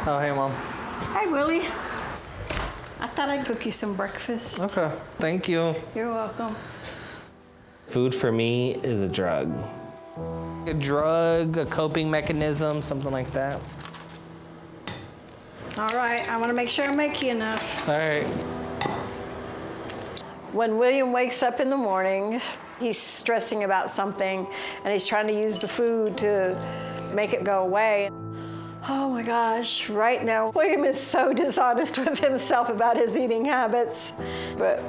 Oh, hey, Mom. Hi, Willie. I thought I'd cook you some breakfast. Okay, thank you. You're welcome. Food for me is a drug. A drug, a coping mechanism, something like that. All right, I want to make sure I make you enough. All right. When William wakes up in the morning, he's stressing about something, and he's trying to use the food to make it go away. Oh my gosh, right now, William is so dishonest with himself about his eating habits, but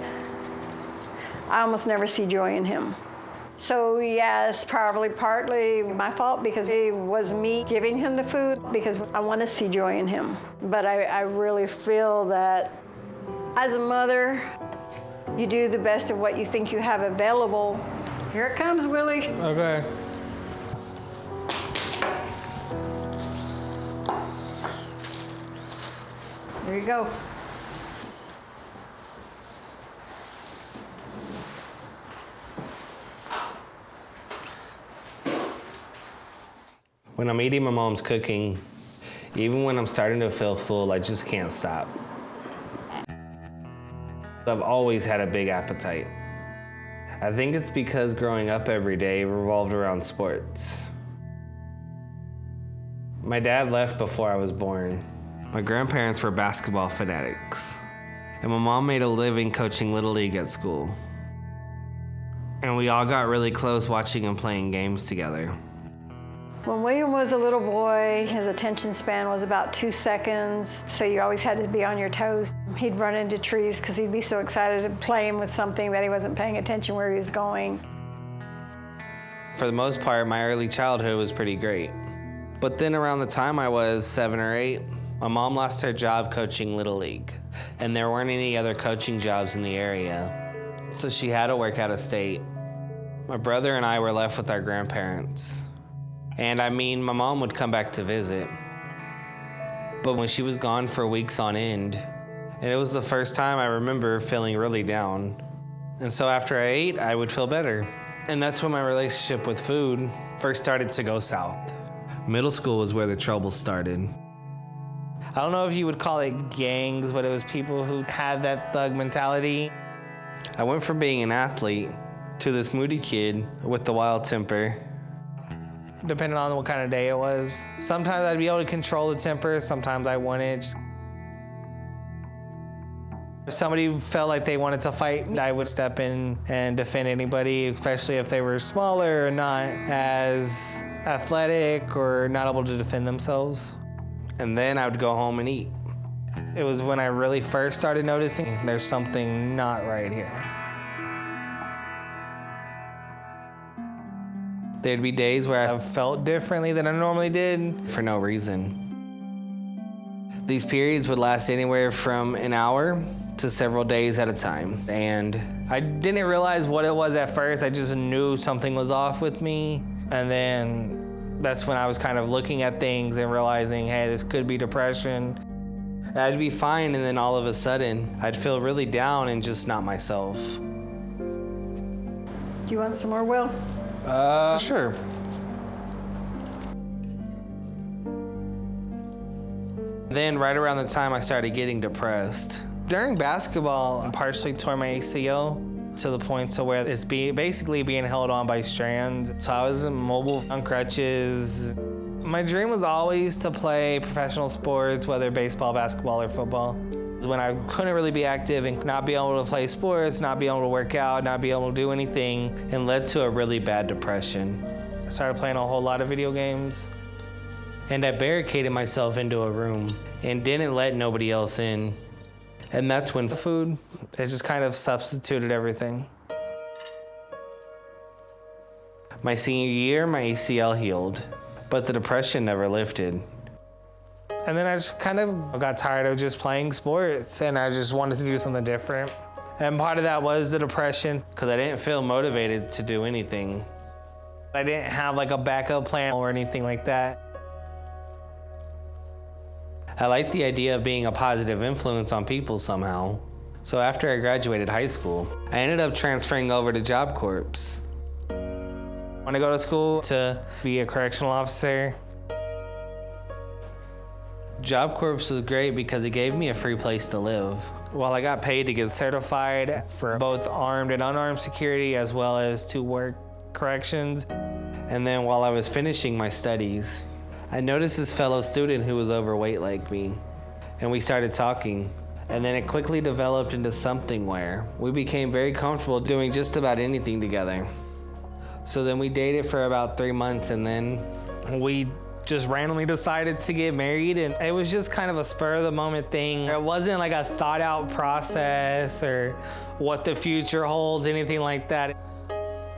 I almost never see joy in him. So yes, probably partly my fault because it was me giving him the food because I want to see joy in him. But I really feel that as a mother, you do the best of what you think you have available. Here it comes, Willie. Okay. There you go. When I'm eating my mom's cooking, even when I'm starting to feel full, I just can't stop. I've always had a big appetite. I think it's because growing up every day revolved around sports. My dad left before I was born. My grandparents were basketball fanatics, and my mom made a living coaching Little League at school. And we all got really close watching and playing games together. When William was a little boy, his attention span was about 2 seconds, so you always had to be on your toes. He'd run into trees because he'd be so excited to playing with something that he wasn't paying attention where he was going. For the most part, my early childhood was pretty great. But then around the time I was 7 or 8, my mom lost her job coaching Little League, and there weren't any other coaching jobs in the area, so she had to work out of state. My brother and I were left with our grandparents. And I mean, my mom would come back to visit. But when she was gone for weeks on end, and it was the first time I remember feeling really down. And so after I ate, I would feel better. And that's when my relationship with food first started to go south. Middle school was where the trouble started. I don't know if you would call it gangs, but it was people who had that thug mentality. I went from being an athlete to this moody kid with the wild temper. Depending on what kind of day it was. Sometimes I'd be able to control the temper, sometimes I wouldn't. If somebody felt like they wanted to fight, I would step in and defend anybody, especially if they were smaller or not as athletic or not able to defend themselves. And then I would go home and eat. It was when I really first started noticing there's something not right here. There'd be days where I felt differently than I normally did for no reason. These periods would last anywhere from an hour to several days at a time. And I didn't realize what it was at first. I just knew something was off with me. And then that's when I was kind of looking at things and realizing, hey, this could be depression. I'd be fine, and then all of a sudden, I'd feel really down and just not myself. Do you want some more, Will? Sure. Then right around the time I started getting depressed. During basketball, I partially tore my ACL to the point to where it's basically being held on by strands. So I was immobile on crutches. My dream was always to play professional sports, whether baseball, basketball, or football. When I couldn't really be active and not be able to play sports, not be able to work out, not be able to do anything, and led to a really bad depression. I started playing a whole lot of video games, and I barricaded myself into a room and didn't let nobody else in. And that's when food, it just kind of substituted everything. My senior year, my ACL healed, but the depression never lifted. And then I just kind of got tired of just playing sports, and I just wanted to do something different. And part of that was the depression, because I didn't feel motivated to do anything. I didn't have like a backup plan or anything like that. I liked the idea of being a positive influence on people somehow. So after I graduated high school, I ended up transferring over to Job Corps. I want to go to school to be a correctional officer. Job Corps was great because it gave me a free place to live. While I got paid to get certified for both armed and unarmed security as well as to work corrections, and then while I was finishing my studies, I noticed this fellow student who was overweight like me, and we started talking. And then it quickly developed into something where we became very comfortable doing just about anything together. So then we dated for about 3 months, and then we just randomly decided to get married, and it was just kind of a spur of the moment thing. It wasn't like a thought out process or what the future holds, anything like that.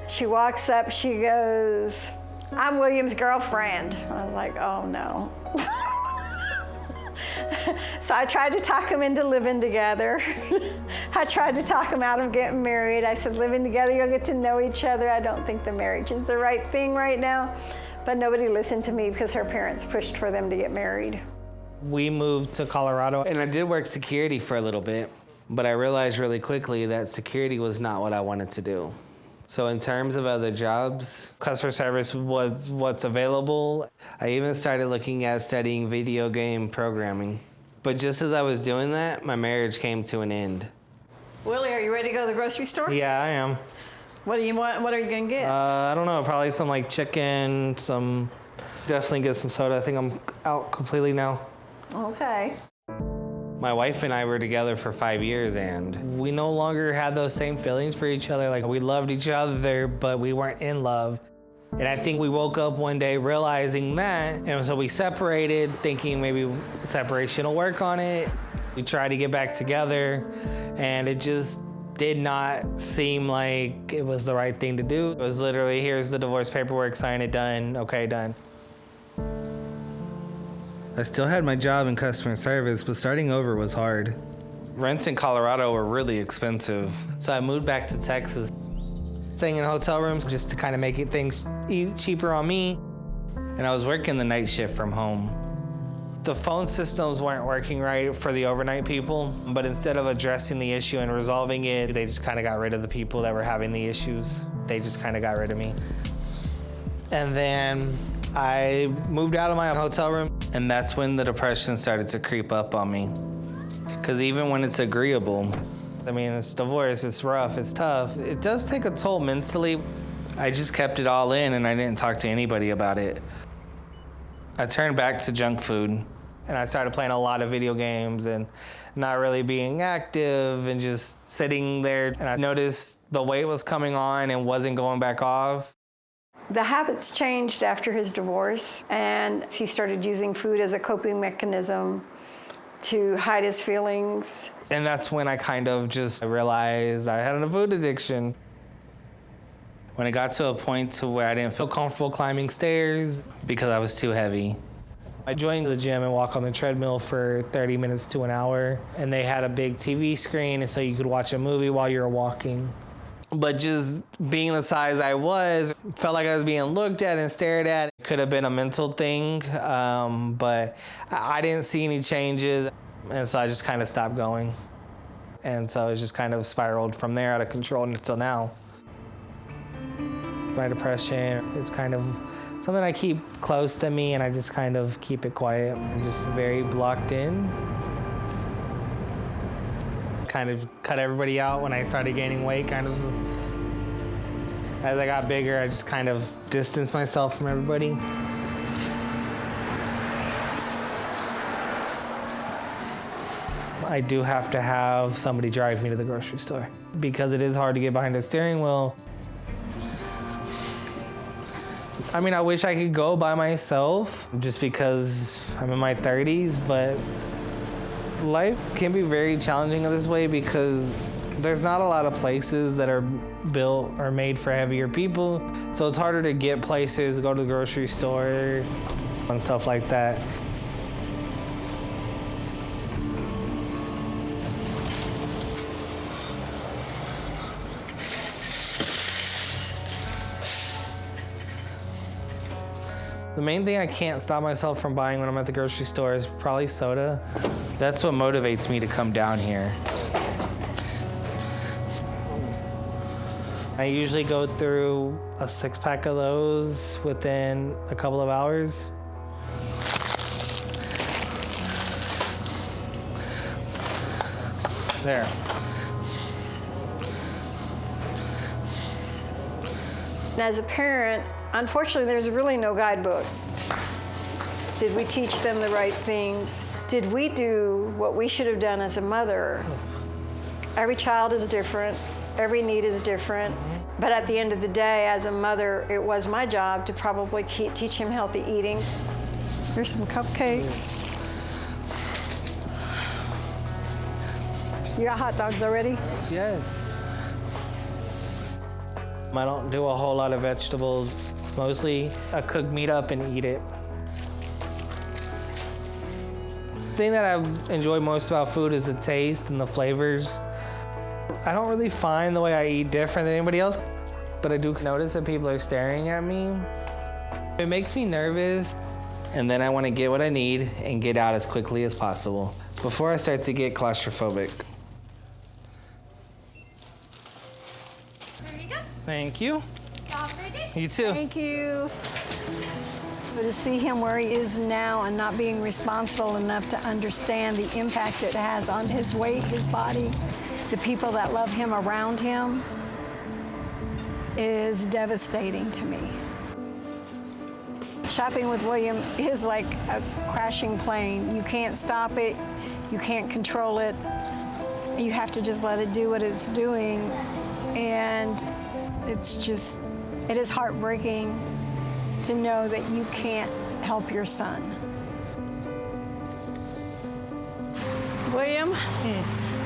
She walks up, she goes, "I'm William's girlfriend." I was like, oh no. So I tried to talk him into living together. I tried to talk him out of getting married. I said, living together, you'll get to know each other. I don't think the marriage is the right thing right now. But nobody listened to me because her parents pushed for them to get married. We moved to Colorado, and I did work security for a little bit, but I realized really quickly that security was not what I wanted to do. So in terms of other jobs, customer service was what's available. I even started looking at studying video game programming. But just as I was doing that, my marriage came to an end. Willie, are you ready to go to the grocery store? Yeah, I am. What do you want? What are you gonna get? I don't know, probably some like chicken, definitely get some soda. I think I'm out completely now. Okay. My wife and I were together for 5 years, and we no longer had those same feelings for each other. Like, we loved each other, but we weren't in love. And I think we woke up one day realizing that, and so we separated, thinking maybe separation will work on it. We tried to get back together, and it just did not seem like it was the right thing to do. It was literally, here's the divorce paperwork, sign it, done, okay, done. I still had my job in customer service, but starting over was hard. Rents in Colorado were really expensive, so I moved back to Texas, staying in hotel rooms just to kind of make things cheaper on me. And I was working the night shift from home. The phone systems weren't working right for the overnight people, but instead of addressing the issue and resolving it, they just kind of got rid of the people that were having the issues. They just kind of got rid of me. And then I moved out of my hotel room, and that's when the depression started to creep up on me. Because even when it's agreeable, I mean, it's divorce, it's rough, it's tough. It does take a toll mentally. I just kept it all in, and I didn't talk to anybody about it. I turned back to junk food, and I started playing a lot of video games and not really being active and just sitting there. And I noticed the weight was coming on and wasn't going back off. The habits changed after his divorce, and he started using food as a coping mechanism to hide his feelings. And that's when I kind of just realized I had a food addiction. When it got to a point to where I didn't feel comfortable climbing stairs because I was too heavy. I joined the gym and walk on the treadmill for 30 minutes to an hour, and they had a big TV screen, and so you could watch a movie while you were walking. But just being the size I was, felt like I was being looked at and stared at. It could have been a mental thing, but I didn't see any changes, and so I just kind of stopped going. And so it just kind of spiraled from there out of control until now. My depression, it's kind of something I keep close to me, and I just kind of keep it quiet. I'm just very blocked in. Kind of cut everybody out when I started gaining weight. Kind of, as I got bigger, I just kind of distanced myself from everybody. I do have to have somebody drive me to the grocery store because it is hard to get behind a steering wheel. I mean, I wish I could go by myself just because I'm in my 30s, but life can be very challenging this way because there's not a lot of places that are built or made for heavier people. So it's harder to get places, go to the grocery store and stuff like that. The main thing I can't stop myself from buying when I'm at the grocery store is probably soda. That's what motivates me to come down here. I usually go through a 6-pack of those within a couple of hours. There. And as a parent, unfortunately, there's really no guidebook. Did we teach them the right things? Did we do what we should have done as a mother? Every child is different. Every need is different. But at the end of the day, as a mother, it was my job to probably teach him healthy eating. Here's some cupcakes. You got hot dogs already? Yes. I don't do a whole lot of vegetables. Mostly I cook meat up and eat it. The thing that I enjoy most about food is the taste and the flavors. I don't really find the way I eat different than anybody else, but I do notice that people are staring at me. It makes me nervous, and then I want to get what I need and get out as quickly as possible before I start to get claustrophobic. There you go. Thank you. Have a great day. You too. Thank you. But to see him where he is now and not being responsible enough to understand the impact it has on his weight, his body, the people that love him around him, is devastating to me. Shopping with William is like a crashing plane. You can't stop it. You can't control it. You have to just let it do what it's doing. And it is heartbreaking to know that you can't help your son. William,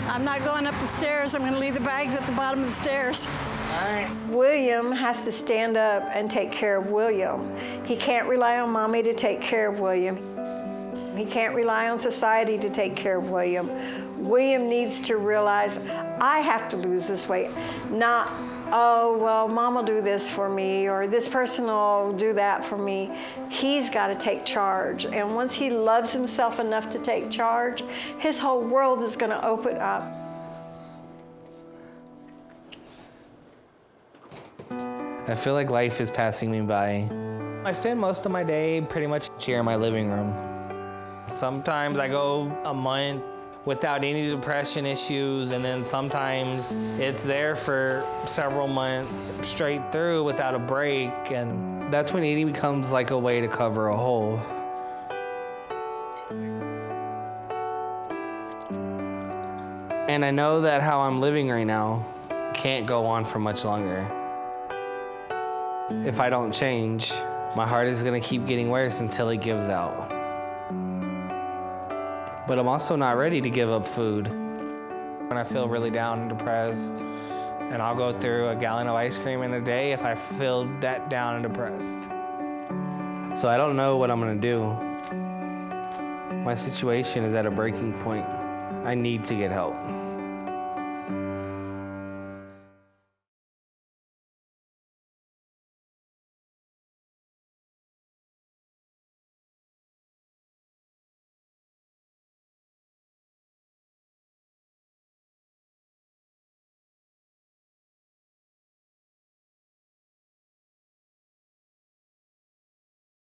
I'm not going up the stairs. I'm going to leave the bags at the bottom of the stairs. All right. William has to stand up and take care of William. He can't rely on mommy to take care of William. He can't rely on society to take care of William. William needs to realize, I have to lose this weight, not, oh, well, mom will do this for me, or this person will do that for me. He's got to take charge. And once he loves himself enough to take charge, his whole world is going to open up. I feel like life is passing me by. I spend most of my day pretty much here in my living room. Sometimes I go a month without any depression issues, and then sometimes it's there for several months straight through without a break, and that's when eating becomes like a way to cover a hole. And I know that how I'm living right now can't go on for much longer. If I don't change, my heart is gonna keep getting worse until it gives out. But I'm also not ready to give up food. When I feel really down and depressed, and I'll go through a gallon of ice cream in a day if I feel that down and depressed. So I don't know what I'm gonna do. My situation is at a breaking point. I need to get help.